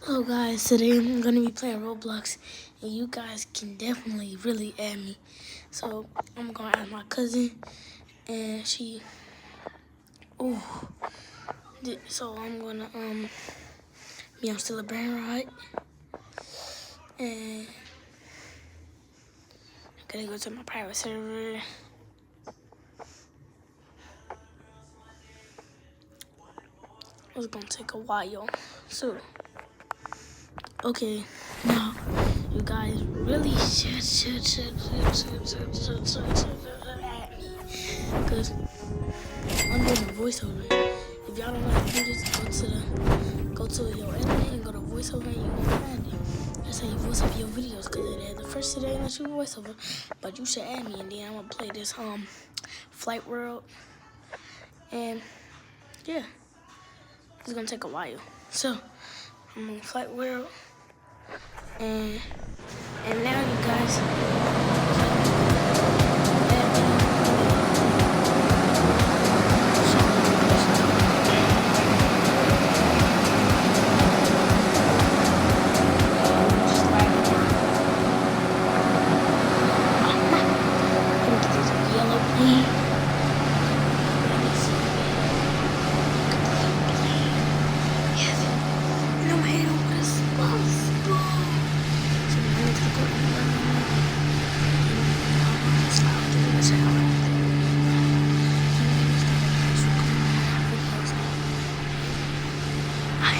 Hello guys, today I'm going to be playing Roblox, and you guys can definitely really add me. So I'm going to add my cousin, and so I'm going to, I'm still a brain ride, and I'm going to go to my private server. It's going to take a while, so, okay, now, you guys really should add me, because I'm doing a voiceover. If y'all don't know how to do this, go to your internet and go to voiceover and you can find it. That's how you voice over your videos, because the first today unless you voiceover, but you should add me, and then I'm gonna play this Flight World, and yeah, it's gonna take a while. So I'm on Flight World, and now you guys.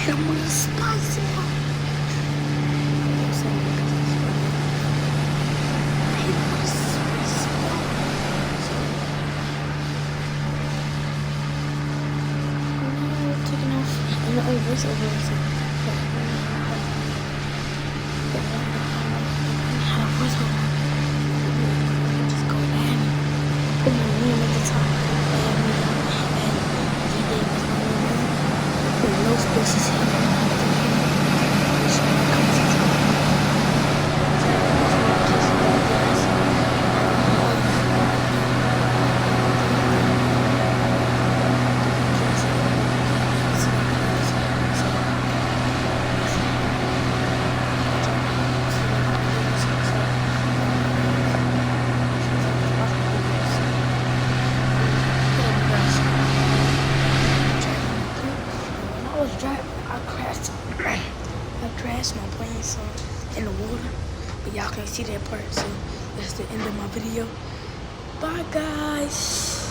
I'm with a spicy one. I crashed my plane in the water, but y'all can't see that part, so that's the end of my video. Bye guys.